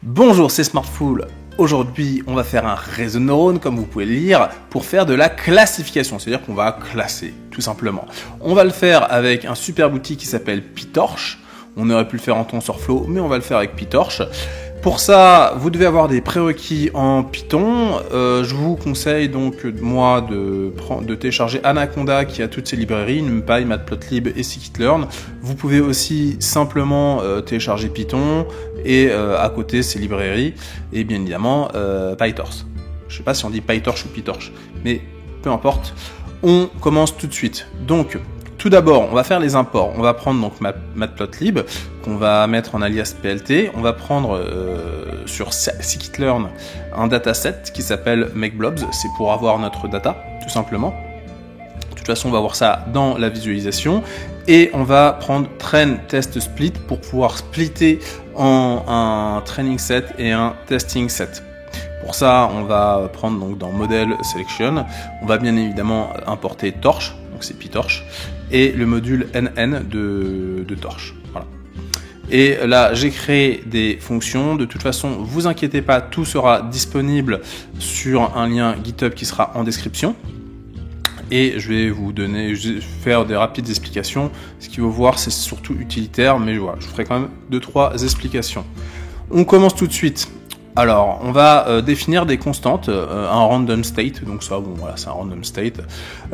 Bonjour, c'est Smartful. Aujourd'hui, on va faire un réseau de neurones, comme vous pouvez le lire, pour faire de la classification, c'est-à-dire qu'on va classer, tout simplement. On va le faire avec un super outil qui s'appelle PyTorch. On aurait pu le faire en TensorFlow, mais on va le faire avec PyTorch. Pour ça, vous devez avoir des prérequis en Python. Je vous conseille donc, moi, de télécharger Anaconda, qui a toutes ses librairies, NumPy, Matplotlib et Scikit-learn. Vous pouvez aussi simplement télécharger Python et à côté ses librairies et bien évidemment PyTorch. Je ne sais pas si on dit PyTorch ou PyTorch, mais peu importe. On commence tout de suite. Donc, tout d'abord, on va faire les imports. On va prendre donc Matplotlib, qu'on va mettre en alias PLT. On va prendre sur Scikit-learn un dataset qui s'appelle MakeBlobs. C'est pour avoir notre data, tout simplement. De toute façon, on va voir ça dans la visualisation. Et on va prendre Train Test Split pour pouvoir splitter en un training set et un testing set. Pour ça, on va prendre donc dans Model Selection. On va bien évidemment importer Torch. Donc c'est PyTorch, et le module NN de Torch. Voilà. Et là, j'ai créé des fonctions. De toute façon, vous inquiétez pas, tout sera disponible sur un lien GitHub qui sera en description. Et je vais vous faire des rapides explications. Ce qu'il faut voir, c'est surtout utilitaire, mais voilà, je vous ferai quand même 2-3 explications. On commence tout de suite. Alors, on va définir des constantes, un random state, donc ça, bon, voilà, c'est un random state.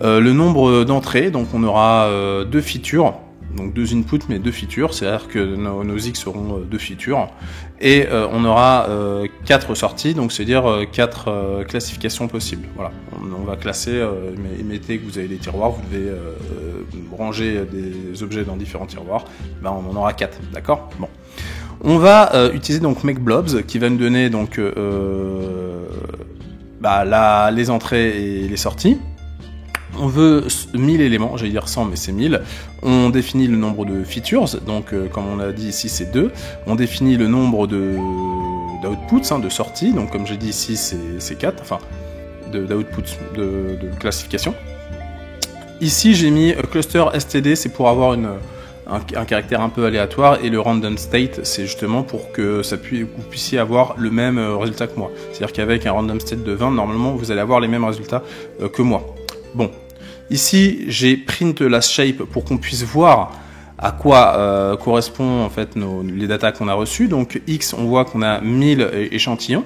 Le nombre d'entrées, donc on aura 2 features, donc 2 inputs, mais 2 features, c'est-à-dire que nos x seront 2 features. Et on aura 4 sorties, donc c'est-à-dire 4 classifications possibles. Voilà, on va classer, mettez que vous avez des tiroirs, vous devez ranger des objets dans différents tiroirs, ben on en aura 4, d'accord ? Bon. On va utiliser donc MakeBlobs qui va nous donner donc les entrées et les sorties. On veut 1000 éléments, j'allais dire 100 mais c'est 1000. On définit le nombre de features, donc comme on l'a dit ici c'est 2. On définit le nombre d'outputs, de sorties, donc comme j'ai dit ici c'est 4, enfin d'outputs de classification. Ici j'ai mis cluster std, c'est pour avoir un caractère un peu aléatoire, et le random state c'est justement pour que vous puissiez avoir le même résultat que moi. C'est-à-dire qu'avec un random state de 20, normalement vous allez avoir les mêmes résultats que moi. Bon, ici j'ai print last shape pour qu'on puisse voir à quoi correspond en fait les datas qu'on a reçues. Donc X, on voit qu'on a 1000 échantillons.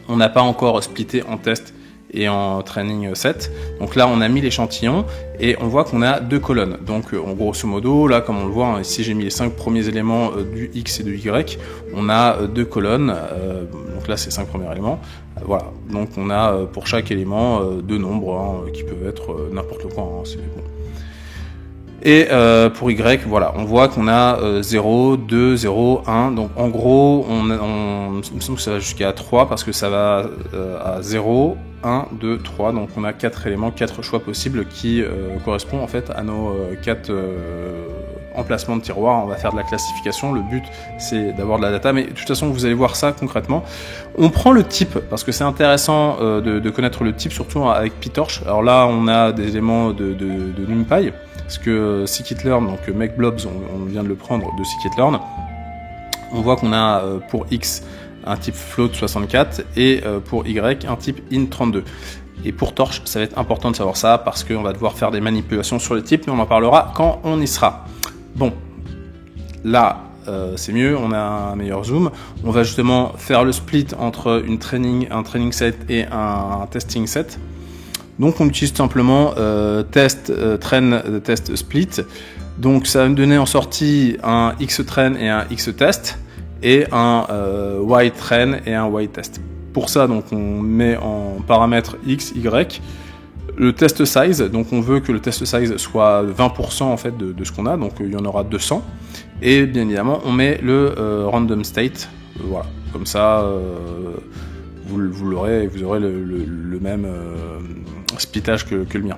On n'a pas encore splitté en test et en training set. Donc là, on a 1000 échantillons et on voit qu'on a 2 colonnes. Donc en grosso modo, là, comme on le voit, hein, ici j'ai mis les 5 premiers éléments du X et du Y. On a 2 colonnes. Donc là, c'est 5 premiers éléments. Voilà. Donc on a pour chaque élément 2 nombres qui peuvent être n'importe quoi. Hein, c'est bon. Et pour Y, voilà, on voit qu'on a 0, 2, 0, 1. Donc en gros, il me semble que ça va jusqu'à 3 parce que ça va à 0, 1, 2, 3. Donc on a 4 éléments, 4 choix possibles qui correspondent en fait à nos 4 emplacements de tiroirs. On va faire de la classification. Le but, c'est d'avoir de la data. Mais de toute façon, vous allez voir ça concrètement. On prend le type parce que c'est intéressant de connaître le type, surtout avec PyTorch. Alors là, on a des éléments de NumPy. Parce que Scikit-learn, donc MakeBlobs, on vient de le prendre de Scikit-learn. On voit qu'on a pour X un type float 64 et pour Y un type int32. Et pour Torch, ça va être important de savoir ça parce qu'on va devoir faire des manipulations sur les types, mais on en parlera quand on y sera. Bon, là c'est mieux, on a un meilleur zoom. On va justement faire le split entre un training set et un testing set. Donc on utilise simplement train test split. Donc ça va me donner en sortie un xtrain et un xtest et un ytrain et un ytest. Pour ça, donc on met en paramètre x, y le test size. Donc on veut que le test size soit 20% en fait de ce qu'on a. Donc il y en aura 200. Et bien évidemment, on met le random state. Voilà, comme ça. Vous aurez le même splittage que le mien.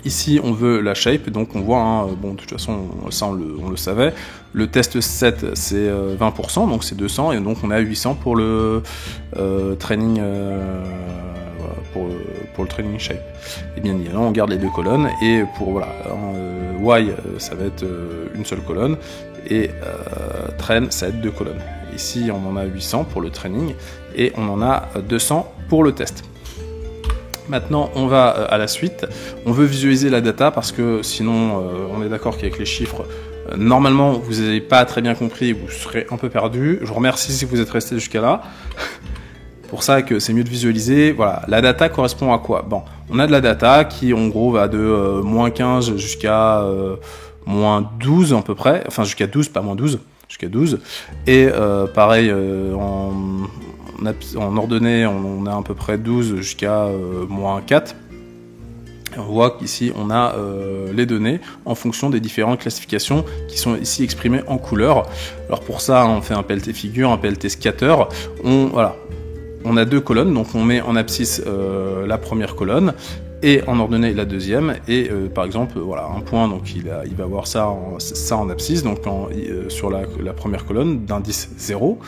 Ici, on veut la shape, donc on voit, bon, de toute façon, ça on le savait. Le test set, c'est 20%, donc c'est 200, et donc on a 800 pour le training, pour le training shape. Et bien évidemment, on garde les 2 colonnes, et pour y, ça va être une seule colonne, et train, ça va être 2 colonnes. ici on en a 800 pour le training et on en a 200 pour le test. Maintenant, on va à la suite. On veut visualiser la data parce que sinon, on est d'accord qu'avec les chiffres, normalement, vous n'avez pas très bien compris, vous serez un peu perdu. Je vous remercie si vous êtes resté jusqu'à là. Pour ça que c'est mieux de visualiser. Voilà, la data correspond à quoi? Bon, on a de la data qui, en gros, va de moins 15 jusqu'à moins 12 à peu près. Enfin, jusqu'à 12, pas moins 12, jusqu'à 12. Et pareil, en ordonnée, on a à peu près 12 jusqu'à moins 4. Et on voit qu'ici, on a les données en fonction des différentes classifications qui sont ici exprimées en couleur. Alors pour ça, on fait un PLT figure, un PLT scatter. Voilà, on a deux colonnes, donc on met en abscisse la première colonne et en ordonnée la deuxième. Et par exemple, voilà, un point, donc il va avoir ça en abscisse, donc sur la première colonne d'indice 0.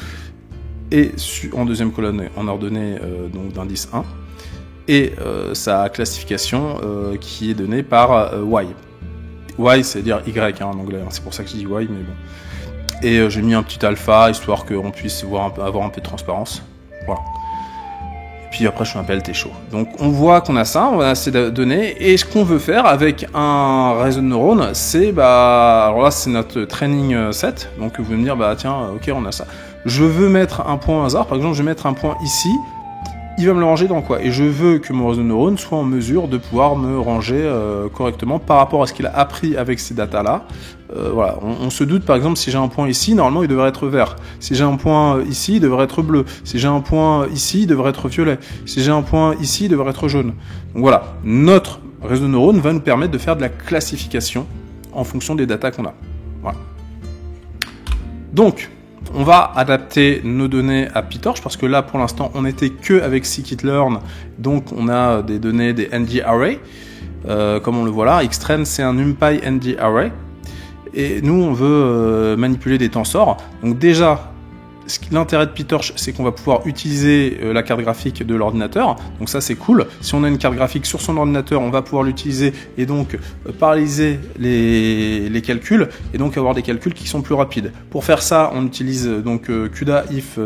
Et en deuxième colonne en ordonnée donc d'indice 1 et sa classification qui est donnée par Y. Y c'est dire Y en anglais, c'est pour ça que je dis Y, mais bon. Et j'ai mis un petit alpha histoire qu'on puisse avoir un peu de transparence. Voilà. Et puis après je fais un PLT chaud. Donc on voit qu'on a ça, on a ces données, et ce qu'on veut faire avec un réseau de neurones, c'est alors là c'est notre training set, donc vous pouvez me dire tiens ok on a ça. Je veux mettre un point hasard, par exemple je vais mettre un point ici, il va me le ranger dans quoi? Et je veux que mon réseau de neurones soit en mesure de pouvoir me ranger correctement par rapport à ce qu'il a appris avec ces datas-là. Voilà, on se doute par exemple si j'ai un point ici, normalement il devrait être vert. Si j'ai un point ici, il devrait être bleu. Si j'ai un point ici, il devrait être violet. Si j'ai un point ici, il devrait être jaune. Donc voilà, notre réseau de neurones va nous permettre de faire de la classification en fonction des datas qu'on a. Voilà. Donc, on va adapter nos données à PyTorch parce que là, pour l'instant, on n'était que avec scikit-learn, donc on a des données des ND array, comme on le voit là. Xtrain, c'est un NumPy ND array, et nous, on veut manipuler des tensors. Donc déjà, l'intérêt de PyTorch, c'est qu'on va pouvoir utiliser la carte graphique de l'ordinateur. Donc ça, c'est cool. Si on a une carte graphique sur son ordinateur, on va pouvoir l'utiliser et donc paralléliser les calculs et donc avoir des calculs qui sont plus rapides. Pour faire ça, on utilise donc CUDA if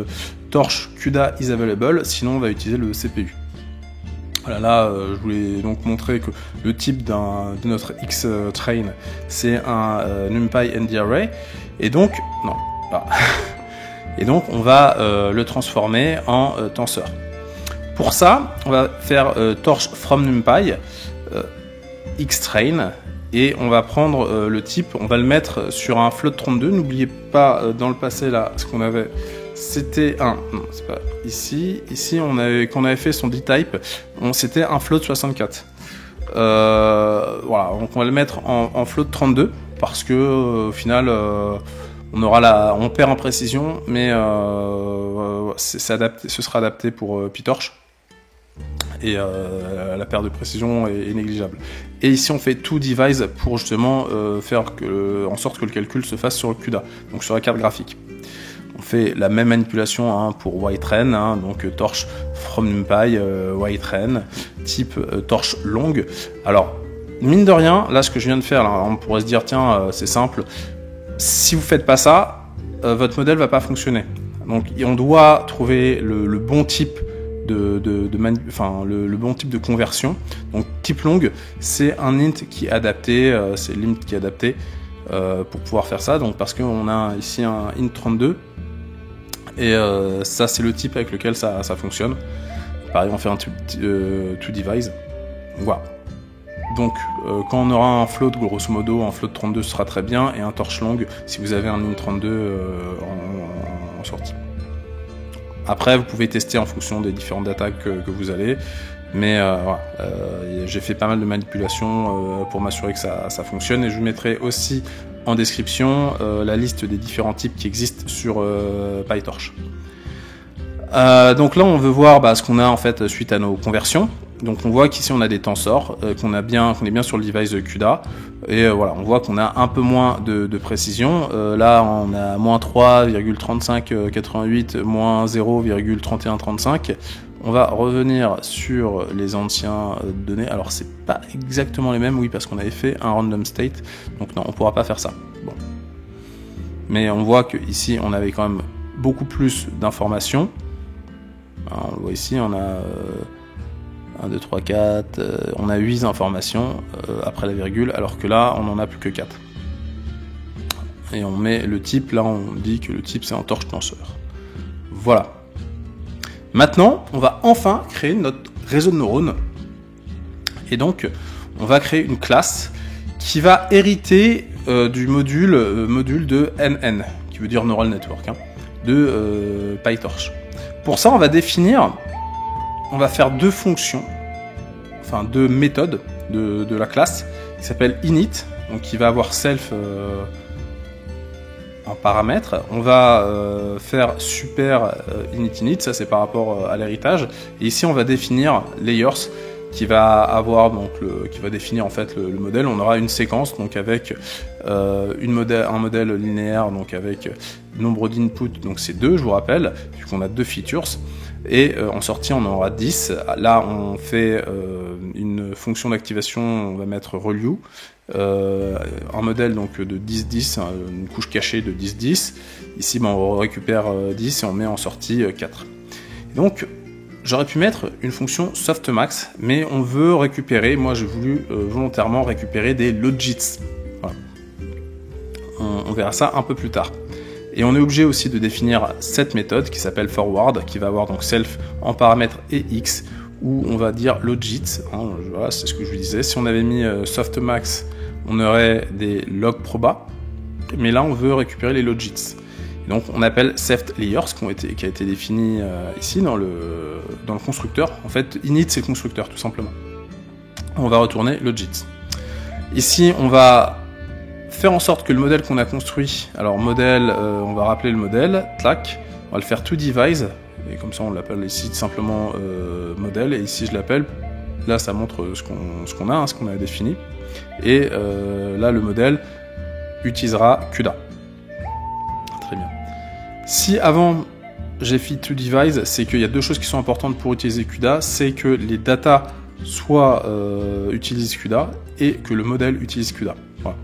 torch CUDA is available. Sinon, on va utiliser le CPU. Voilà, là, je voulais donc montrer que le type de notre Xtrain, c'est un NumPy ND array. Et donc, non, là. Et donc, on va le transformer en tenseur. Pour ça, on va faire torch from NumPy, Xtrain, et on va prendre le type, on va le mettre sur un float 32. N'oubliez pas, dans le passé, là, ce qu'on avait, c'était un... Non, c'est pas ici. Ici, quand on avait fait son D-type, c'était un float 64. Voilà, donc on va le mettre en float 32, parce que, au final... on perd en précision, mais ce sera adapté pour PyTorch. Et la perte de précision est négligeable. Et ici, on fait toDivise pour justement faire en sorte que le calcul se fasse sur le CUDA, donc sur la carte graphique. On fait la même manipulation pour Ytrain, donc torch from NumPy, Ytrain, type torch long. Alors, mine de rien, là, ce que je viens de faire, là, on pourrait se dire, tiens, c'est simple. Si vous faites pas ça, votre modèle va pas fonctionner. Donc on doit trouver le bon type le bon type de conversion. Donc type long, c'est un int qui est adapté, c'est l'int qui est adapté pour pouvoir faire ça. Donc parce qu'on a ici un int32 et ça c'est le type avec lequel ça fonctionne. Pareil, on fait un toDivise. Voilà. Donc, quand on aura un float, grosso modo, un float 32 sera très bien, et un torch long si vous avez un int32 en sortie. Après, vous pouvez tester en fonction des différentes datas que vous avez, mais voilà, j'ai fait pas mal de manipulations pour m'assurer que ça fonctionne, et je vous mettrai aussi en description la liste des différents types qui existent sur PyTorch. Donc là, on veut voir ce qu'on a en fait suite à nos conversions. Donc on voit qu'ici on a des tensors, qu'on est bien sur le device de CUDA, et voilà, on voit qu'on a un peu moins de précision. Là on a moins 3,3588, moins 0,3135. On va revenir sur les anciens données. Alors c'est pas exactement les mêmes, oui, parce qu'on avait fait un random state, donc non, on pourra pas faire ça. Bon. Mais on voit que ici on avait quand même beaucoup plus d'informations. On le voit ici, on a 1, 2, 3, 4, on a 8 informations après la virgule, alors que là, on n'en a plus que 4. Et on met le type, là on dit que le type c'est un torche tenseur. Voilà. Maintenant, on va enfin créer notre réseau de neurones. Et donc, on va créer une classe qui va hériter du module de NN, qui veut dire Neural Network, de PyTorch. Pour ça, on va faire deux fonctions, enfin deux méthodes de la classe, qui s'appelle init, donc qui va avoir self en paramètre. On va faire super init, ça c'est par rapport à l'héritage. Et ici, on va définir layers, qui va avoir donc qui va définir en fait le modèle. On aura une séquence donc avec un modèle linéaire donc avec nombre d'inputs, donc c'est 2, je vous rappelle, puisqu'on a 2 features. Et en sortie, on en aura 10. Là, on fait une fonction d'activation, on va mettre ReLU, un modèle donc de 10-10, une couche cachée de 10-10. Ici, on récupère 10 et on met en sortie 4. Et donc, j'aurais pu mettre une fonction softmax, mais on veut récupérer, moi j'ai voulu volontairement récupérer des logits. Voilà. On verra ça un peu plus tard. Et on est obligé aussi de définir cette méthode qui s'appelle forward, qui va avoir donc self en paramètre et x, où on va dire logits. Voilà, c'est ce que je vous disais. Si on avait mis softmax, on aurait des log proba, mais là on veut récupérer les logits. Donc on appelle seft layers qui a été défini ici dans le constructeur. En fait, init c'est le constructeur tout simplement. On va retourner logits. Ici on va faire en sorte que le modèle qu'on a construit, alors modèle, on va rappeler le modèle, tac, on va le faire toDevise, et comme ça on l'appelle ici simplement modèle, et ici je l'appelle, là ça montre ce qu'on a défini, et là le modèle utilisera CUDA. Très bien. Si avant j'ai fait toDevise, c'est qu'il y a deux choses qui sont importantes pour utiliser CUDA, c'est que les data soit utilisent CUDA et que le modèle utilise CUDA. Voilà.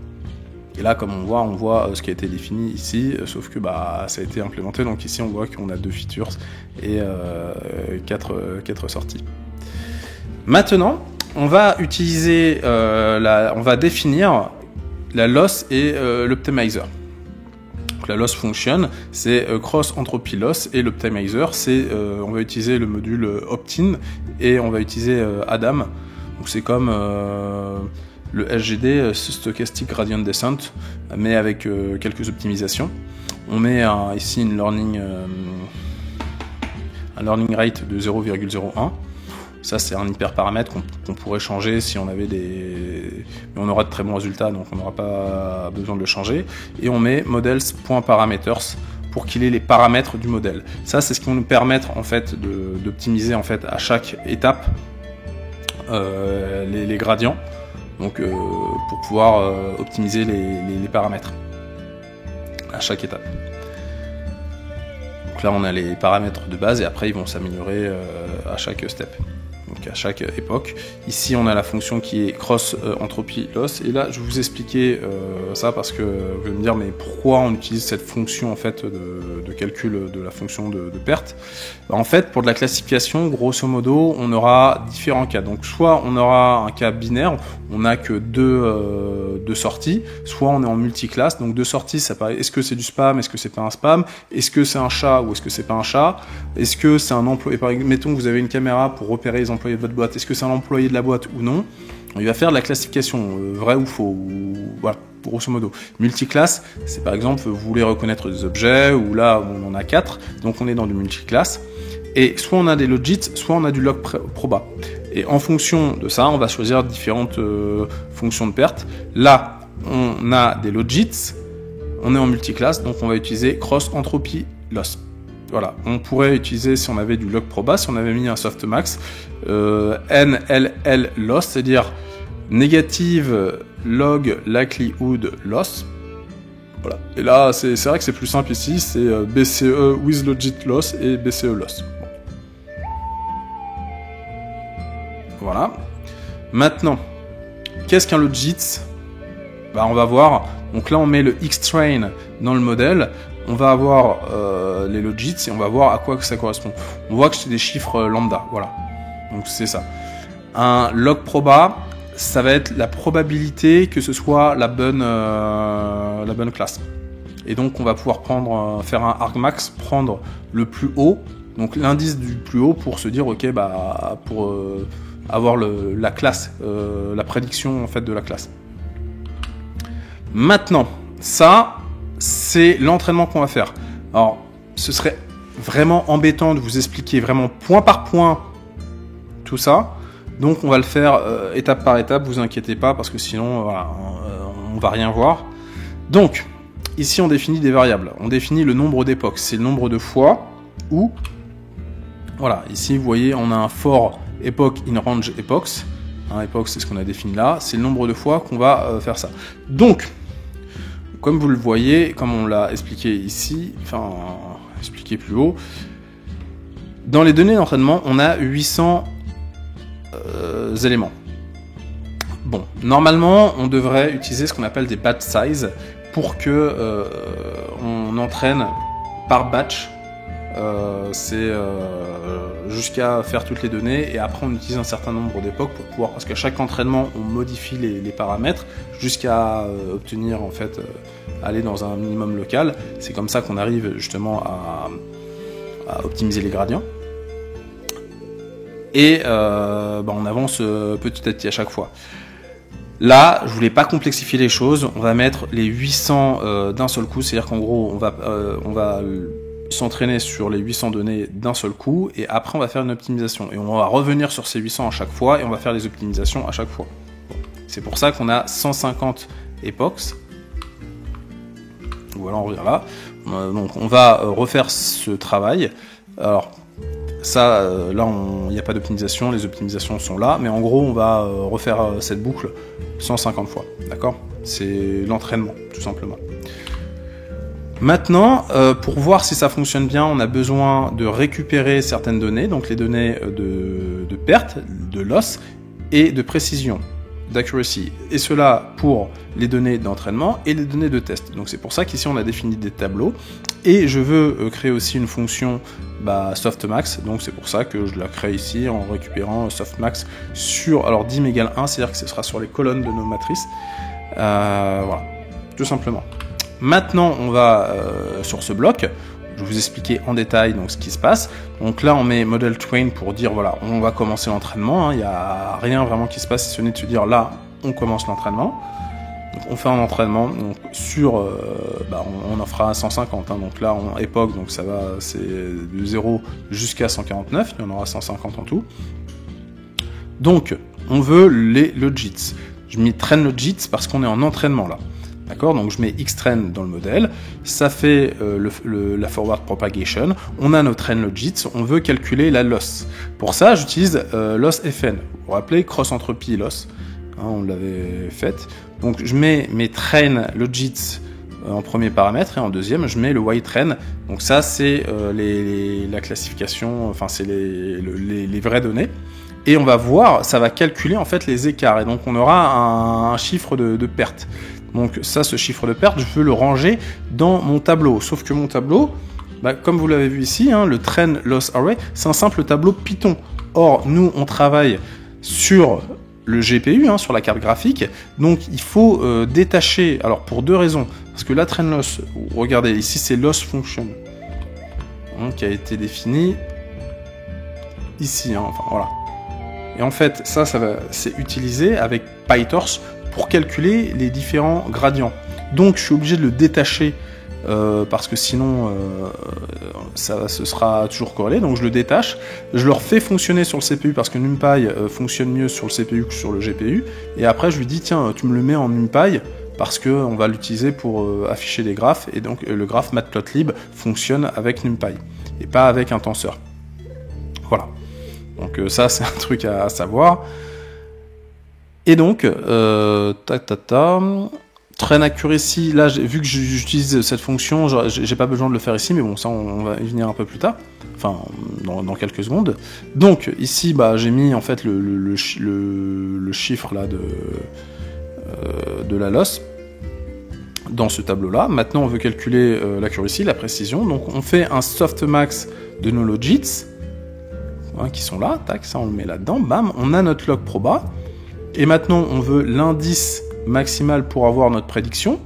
Et là, comme on voit ce qui a été défini ici, sauf que ça a été implémenté. Donc ici, on voit qu'on a 2 features et 4 sorties. Maintenant, on va utiliser, on va définir la loss et l'optimizer. La loss function, c'est cross entropy loss, et l'optimizer, c'est on va utiliser le module opt-in et on va utiliser Adam. Donc c'est comme le SGD, Stochastic Gradient Descent, mais avec quelques optimisations. On met ici un learning rate de 0,01. Ça, c'est un hyperparamètre qu'on pourrait changer si on avait mais on aura de très bons résultats, donc on n'aura pas besoin de le changer. Et on met models.parameters pour qu'il ait les paramètres du modèle. Ça, c'est ce qui va nous permettre en fait d'optimiser en fait à chaque étape les gradients. Donc, pour pouvoir optimiser les paramètres à chaque étape. Donc là, on a les paramètres de base et après, ils vont s'améliorer à chaque step. Donc à chaque époque. Ici, on a la fonction qui est cross entropy loss. Et là, je vais vous expliquer ça parce que vous allez me dire, mais pourquoi on utilise cette fonction en fait de calcul de la fonction de perte? En fait, pour de la classification, grosso modo, on aura différents cas. Donc, soit on aura un cas binaire, on n'a que deux sorties, soit on est en multiclasse. Donc, 2 sorties, ça paraît. Est-ce que c'est du spam? Est-ce que c'est pas un spam? Est-ce que c'est un chat ou est-ce que c'est pas un chat? Est-ce que c'est un employé? Par exemple, mettons que vous avez une caméra pour repérer les employés de votre boîte. Est-ce que c'est un employé de la boîte ou non? Il va faire de la classification, vrai ou faux. Voilà, grosso modo. Multiclasse, c'est par exemple, vous voulez reconnaître des objets, ou là, on en a 4, donc on est dans du multiclasse. Et soit on a des logits, soit on a du log proba. Et en fonction de ça, on va choisir différentes fonctions de perte. Là, on a des logits, on est en multiclasse, donc on va utiliser cross entropy loss. Voilà, on pourrait utiliser, si on avait du log proba, si on avait mis un softmax, NLL loss, c'est-à-dire negative log likelihood loss. Voilà. Et là, c'est vrai que c'est plus simple ici, c'est BCE with logit loss et BCE loss. Bon. Voilà. Maintenant, qu'est-ce qu'un logit? On va voir. Donc là, on met le X-train dans le modèle. on va avoir les logits et on va voir à quoi que ça correspond. On voit que c'est des chiffres lambda, voilà. Donc c'est ça. Un log proba, ça va être la probabilité que ce soit la bonne classe. Et donc on va pouvoir faire un argmax, prendre le plus haut, donc l'indice du plus haut pour se dire ok bah pour avoir la classe, la prédiction en fait de la classe. Maintenant, ça c'est l'entraînement qu'on va faire. Alors ce serait vraiment embêtant de vous expliquer vraiment point par point tout ça. Donc on va le faire étape par étape, vous inquiétez pas, parce que sinon voilà, on va rien voir. Donc, ici on définit des variables. On définit le nombre d'époques, c'est le nombre de fois où, voilà, ici vous voyez on a un for epoch in range epochs. Epoch c'est ce qu'on a défini là, c'est le nombre de fois qu'on va faire ça. Donc, comme vous le voyez, comme on l'a expliqué ici, enfin expliqué plus haut, dans les données d'entraînement on a 800 éléments. Bon, normalement, on devrait utiliser ce qu'on appelle des batch size pour que on entraîne par batch. C'est jusqu'à faire toutes les données et après on utilise un certain nombre d'époques pour pouvoir, parce qu'à chaque entraînement on modifie les paramètres jusqu'à obtenir en fait aller dans un minimum local. C'est comme ça qu'on arrive justement à optimiser les gradients. Et on avance petit à petit à chaque fois. Là, je voulais pas complexifier les choses, on va mettre les 800 d'un seul coup, c'est-à-dire qu'en gros, on va s'entraîner sur les 800 données d'un seul coup, et après on va faire une optimisation. Et on va revenir sur ces 800 à chaque fois, et on va faire les optimisations à chaque fois. Bon. C'est pour ça qu'on a 150 epochs. Voilà, on revient là. Donc on va refaire ce travail. Alors, ça, là, il n'y a pas d'optimisation, les optimisations sont là, mais en gros, on va refaire cette boucle 150 fois, d'accord? C'est l'entraînement, tout simplement. Maintenant, pour voir si ça fonctionne bien, on a besoin de récupérer certaines données, donc les données de perte, de loss, et de précision, d'accuracy, et cela pour les données d'entraînement et les données de test. Donc c'est pour ça qu'ici on a défini des tableaux, et je veux créer aussi une fonction softmax, donc c'est pour ça que je la crée ici en récupérant softmax sur, alors dim égale 1, c'est-à-dire que ce sera sur les colonnes de nos matrices, voilà, tout simplement. Maintenant on va sur ce bloc, je vais vous expliquer en détail donc ce qui se passe. Donc là on met model train pour dire voilà, on va commencer l'entraînement, il n'y a rien vraiment qui se passe, si ce n'est de se dire là on commence l'entraînement. Donc on fait un entraînement donc sur on en fera 150 donc là en époque donc ça va, c'est de 0 jusqu'à 149, il y en aura 150 en tout. Donc on veut les logits. Je mets train logits parce qu'on est en entraînement là. D'accord, donc je mets xtrain dans le modèle, ça fait la forward propagation, on a notre train logits, on veut calculer la loss. Pour ça, j'utilise loss fn. Vous vous rappelez, cross entropy loss, on l'avait fait. Donc je mets mes train logits en premier paramètre et en deuxième, je mets le ytrain. Donc ça, c'est la classification, enfin c'est les vraies données. Et on va voir, ça va calculer en fait les écarts. Et donc on aura un chiffre de perte. Donc ça, ce chiffre de perte, je veux le ranger dans mon tableau. Sauf que mon tableau, comme vous l'avez vu ici, le train loss array, c'est un simple tableau Python. Or, nous, on travaille sur le GPU, sur la carte graphique. Donc il faut détacher, alors pour deux raisons. Parce que la train loss, regardez, ici c'est loss function, qui a été défini ici, enfin voilà. Et en fait, c'est utilisé avec PyTorch pour calculer les différents gradients. Donc je suis obligé de le détacher parce que sinon ce sera toujours corrélé. Donc je le détache, je le refais fonctionner sur le CPU parce que NumPy fonctionne mieux sur le CPU que sur le GPU. Et après je lui dis tiens, tu me le mets en NumPy parce qu'on va l'utiliser pour afficher les graphes. Et donc le graphe matplotlib fonctionne avec NumPy et pas avec un tenseur. Voilà. Donc ça c'est un truc à savoir. Et donc, train accuracy, là, vu que j'utilise cette fonction, j'ai pas besoin de le faire ici, mais bon, ça, on va y venir un peu plus tard, enfin, dans quelques secondes. Donc, ici, j'ai mis, en fait, le chiffre, là, de la loss. dans ce tableau-là. Maintenant, on veut calculer l'accuracy, la précision. Donc, on fait un softmax de nos logits, hein, qui sont là. Tac, ça, on le met là-dedans. Bam, on a notre log proba. Et maintenant, on veut l'indice maximal pour avoir notre prédiction.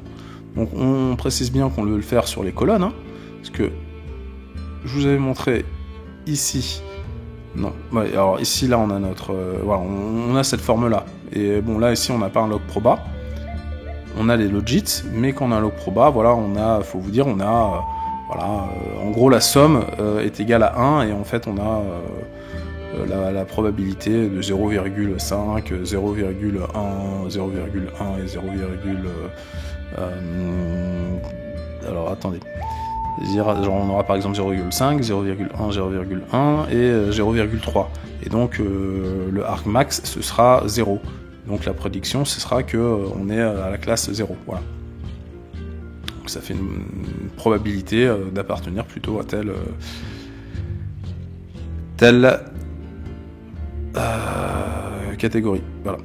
Donc, on précise bien qu'on veut le faire sur les colonnes, hein, parce que je vous avais montré ici. Non, ouais, alors ici, là, on a notre... voilà, on a cette forme-là. Et bon, là, ici, on n'a pas un log proba. On a les logits, mais quand on a un log proba, voilà, on a, faut vous dire, on a, voilà, en gros, la somme est égale à 1, et en fait, on a la probabilité de 0,5, 0,1, 0,1 et 0, alors, attendez. Genre, on aura par exemple 0,5, 0,1, 0,1 et 0,3. Et donc, le argmax, ce sera 0. Donc la prédiction, ce sera que on est à la classe 0. Voilà. Donc ça fait une probabilité d'appartenir plutôt à telle catégorie. Voilà.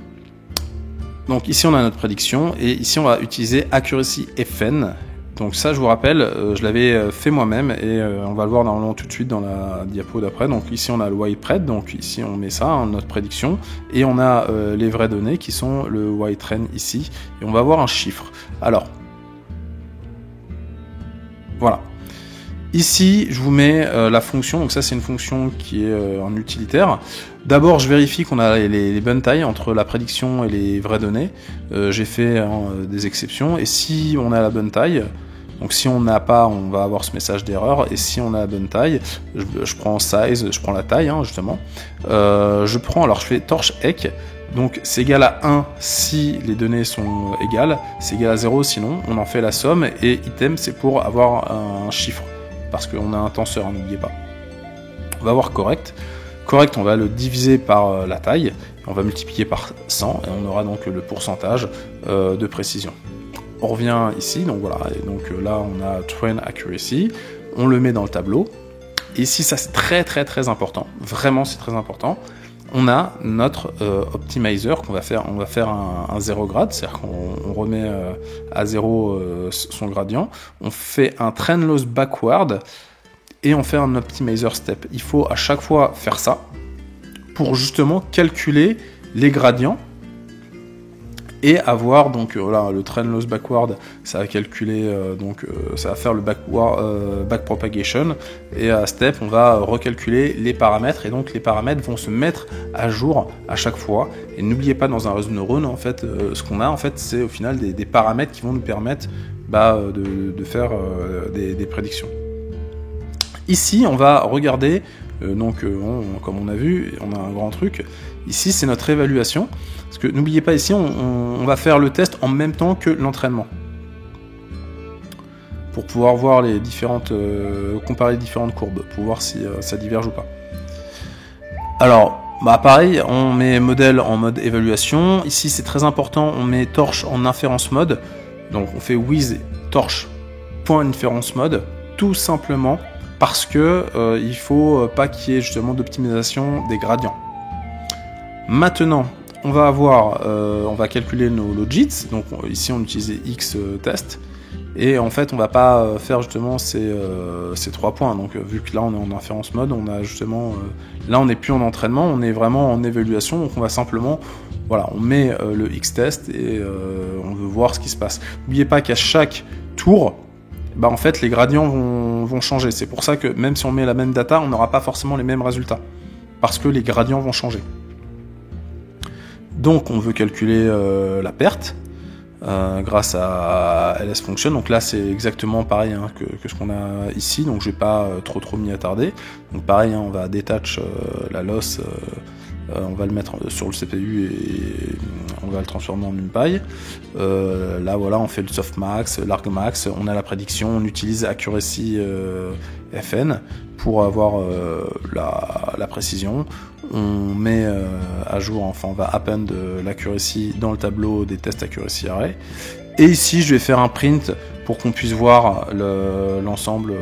Donc ici on a notre prédiction et ici on va utiliser accuracy fn. Donc ça, je vous rappelle, je l'avais fait moi-même et on va le voir normalement tout de suite dans la diapo d'après. Donc ici, on a le widespread, donc ici, on met ça, hein, notre prédiction, et on a les vraies données qui sont le Y-trend ici, et on va avoir un chiffre. Alors, voilà. Ici, je vous mets la fonction, donc ça, c'est une fonction qui est en utilitaire. D'abord, je vérifie qu'on a les bonnes tailles entre la prédiction et les vraies données. J'ai fait des exceptions, et si on a la bonne taille, donc si on n'a pas, on va avoir ce message d'erreur, et si on a la bonne taille, je prends size, je prends la taille, hein, justement. Je prends, alors je fais torch ec, donc c'est égal à 1 si les données sont égales, c'est égal à 0 sinon, on en fait la somme, et item c'est pour avoir un chiffre, parce qu'on a un tenseur, hein, n'oubliez pas. On va avoir correct. Correct, on va le diviser par la taille, on va multiplier par 100, et on aura donc le pourcentage de précision. On revient ici, donc voilà, et donc là on a Trend Accuracy, on le met dans le tableau, et ici ça c'est très important, vraiment c'est très important, on a notre optimizer qu'on va faire, on va faire un 0 grade, c'est-à-dire qu'on remet à 0 son gradient, on fait un trend loss backward, et on fait un optimizer step. Il faut à chaque fois faire ça, pour justement calculer les gradients, et avoir donc voilà, le trend loss backward, ça va calculer ça va faire le back propagation, et à step on va recalculer les paramètres, et donc les paramètres vont se mettre à jour à chaque fois. Et n'oubliez pas, dans un réseau de neurones, en fait, ce qu'on a en fait, c'est au final des paramètres qui vont nous permettre de faire des prédictions. Ici on va regarder comme on a vu, on a un grand truc. Ici, c'est notre évaluation. Parce que n'oubliez pas, ici, on va faire le test en même temps que l'entraînement. Pour pouvoir voir les différentes, comparer les différentes courbes, pour voir si ça diverge ou pas. Alors, pareil, on met modèle en mode évaluation. Ici, c'est très important, on met torche en inference mode. Donc, on fait with torche.inference mode, tout simplement parce que il faut pas qu'il y ait justement d'optimisation des gradients. Maintenant, on va calculer nos logits. Donc ici, on utilisait X test, et en fait, on va pas faire justement ces 3 points. Donc vu que là, on est en inférence mode, on a justement là, on n'est plus en entraînement, on est vraiment en évaluation. Donc on va simplement, voilà, on met le X test et on veut voir ce qui se passe. N'oubliez pas qu'à chaque tour, en fait, les gradients vont changer. C'est pour ça que même si on met la même data, on n'aura pas forcément les mêmes résultats, parce que les gradients vont changer. Donc, on veut calculer la perte grâce à LS Function. Donc là, c'est exactement pareil que ce qu'on a ici. Donc, je vais pas trop m'y attarder. Donc, pareil, on va détach la loss. On va le mettre sur le CPU et on va le transformer en NumPy. Là, voilà, on fait le softmax, l'argmax, on a la prédiction, on utilise accuracy fn pour avoir la précision. On met à jour, enfin, on va append l'accuracy dans le tableau des tests accuracy array. Et ici, je vais faire un print pour qu'on puisse voir l'ensemble.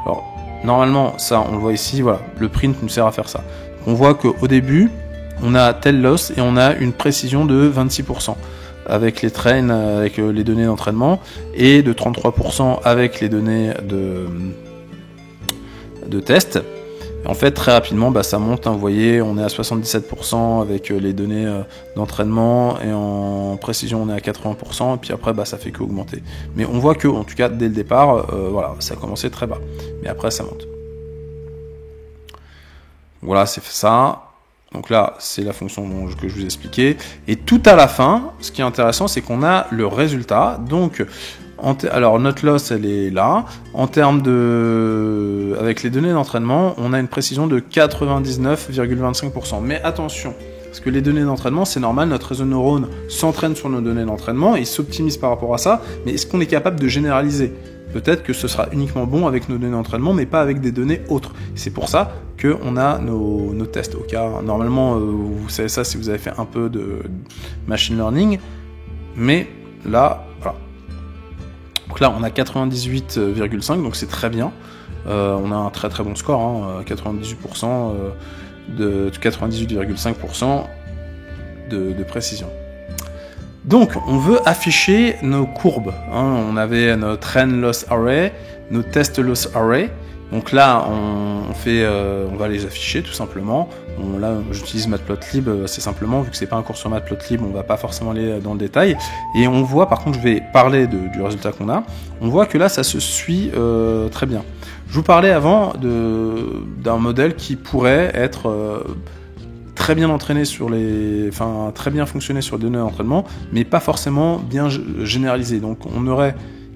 Alors, normalement, ça, on le voit ici, voilà, le print nous sert à faire ça. On voit qu'au début, on a tel loss et on a une précision de 26%. avec les trains, avec les données d'entraînement, et de 33% avec les données de test. Et en fait, très rapidement, ça monte. Vous voyez, on est à 77% avec les données d'entraînement, et en précision, on est à 80%. Et puis après, ça fait qu'augmenter. Mais on voit que, en tout cas, dès le départ, voilà, ça a commencé très bas. Mais après, ça monte. Voilà, c'est ça. Donc là, c'est la fonction que je vous ai expliqué. Et tout à la fin, ce qui est intéressant, c'est qu'on a le résultat. Donc, alors notre loss, elle est là. En termes avec les données d'entraînement, on a une précision de 99,25%. Mais attention, parce que les données d'entraînement, c'est normal, notre réseau de neurones s'entraîne sur nos données d'entraînement, il s'optimise par rapport à ça, mais est-ce qu'on est capable de généraliser ? Peut-être que ce sera uniquement bon avec nos données d'entraînement, mais pas avec des données autres. C'est pour ça qu'on a nos tests. Au cas, normalement, vous savez ça si vous avez fait un peu de machine learning, mais là, voilà. Donc là, on a 98,5, donc c'est très bien. On a un très très bon score, hein, 98% de 98,5% de précision. Donc, on veut afficher nos courbes. Hein. On avait notre Train Loss Array, nos Test Loss Array. Donc là, on va les afficher tout simplement. Là, j'utilise Matplotlib assez simplement, vu que c'est pas un cours sur Matplotlib, on va pas forcément aller dans le détail. Et on voit, par contre, je vais parler du résultat qu'on a. On voit que là, ça se suit très bien. Je vous parlais avant d'un modèle qui pourrait être très bien entraîné très bien fonctionné sur les données d'entraînement, mais pas forcément bien généralisé. Donc on aurait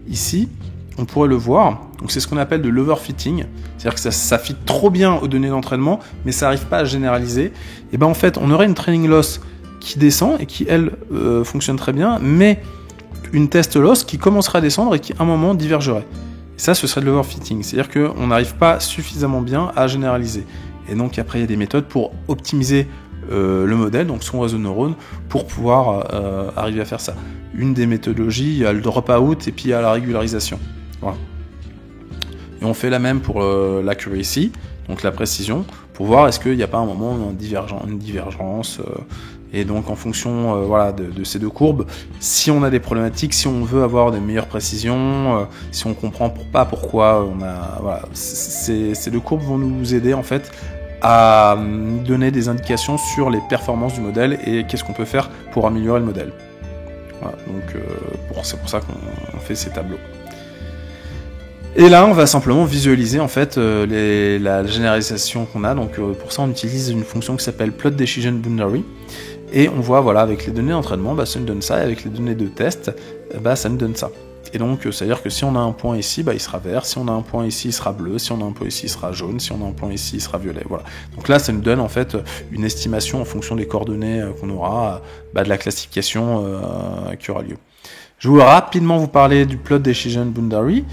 ici, on pourrait le voir, donc c'est ce qu'on appelle de l'overfitting, c'est-à-dire que ça fit trop bien aux données d'entraînement, mais ça n'arrive pas à généraliser. Et en fait, on aurait une training loss qui descend et qui, elle, fonctionne très bien, mais une test loss qui commencerait à descendre et qui, à un moment, divergerait. Et ça, ce serait de l'overfitting, c'est-à-dire qu'on n'arrive pas suffisamment bien à généraliser. Et donc après, il y a des méthodes pour optimiser le modèle, donc son réseau de neurones, pour pouvoir arriver à faire ça. Une des méthodologies, il y a le dropout et puis il y a la régularisation. Voilà. Et on fait la même pour l'accuracy, donc la précision, pour voir est-ce qu'il n'y a pas un moment une divergence. Et donc en fonction de ces deux courbes, si on a des problématiques, si on veut avoir de meilleures précisions, si on comprend pas pourquoi on a... Voilà, ces deux courbes vont nous aider en fait à donner des indications sur les performances du modèle et qu'est-ce qu'on peut faire pour améliorer le modèle. Voilà, donc c'est pour ça qu'on fait ces tableaux. Et là, on va simplement visualiser en fait la généralisation qu'on a. Donc pour ça, on utilise une fonction qui s'appelle Plot Decision Boundary. Et on voit, voilà, avec les données d'entraînement, ça nous donne ça, et avec les données de test, ça nous donne ça. Et donc, c'est-à-dire que si on a un point ici, il sera vert, si on a un point ici, il sera bleu, si on a un point ici, il sera jaune, si on a un point ici, il sera violet, voilà. Donc là, ça nous donne en fait une estimation en fonction des coordonnées qu'on aura, de la classification qui aura lieu. Je vais rapidement vous parler du Plot Decision Boundary,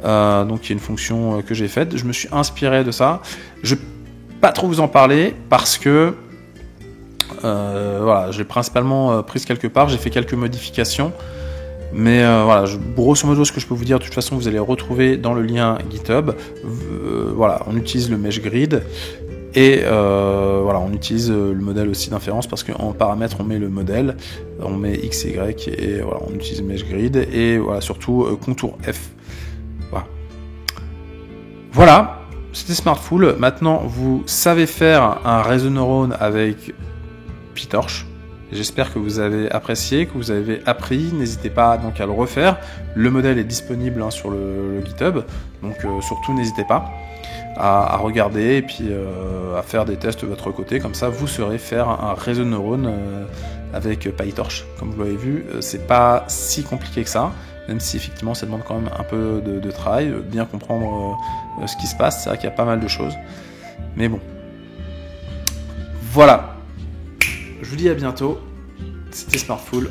donc il y a une fonction que j'ai faite, je me suis inspiré de ça. Je ne vais pas trop vous en parler parce que j'ai principalement prise quelque part, j'ai fait quelques modifications, mais grosso modo ce que je peux vous dire, de toute façon vous allez retrouver dans le lien GitHub. On utilise le mesh grid et on utilise le modèle aussi d'inférence parce qu'en paramètre on met le modèle, on met x, y et on utilise le mesh grid et surtout contour F. Voilà, c'était Smartful. Maintenant vous savez faire un réseau de neurones avec PyTorch. J'espère que vous avez apprécié, que vous avez appris. N'hésitez pas donc à le refaire. Le modèle est disponible sur le GitHub, donc surtout n'hésitez pas à regarder et puis à faire des tests de votre côté. Comme ça, vous saurez faire un réseau de neurones avec PyTorch. Comme vous l'avez vu, c'est pas si compliqué que ça, même si effectivement ça demande quand même un peu de travail, de bien comprendre ce qui se passe. C'est vrai qu'il y a pas mal de choses, mais bon. Voilà. Je vous dis à bientôt, c'était Smartful.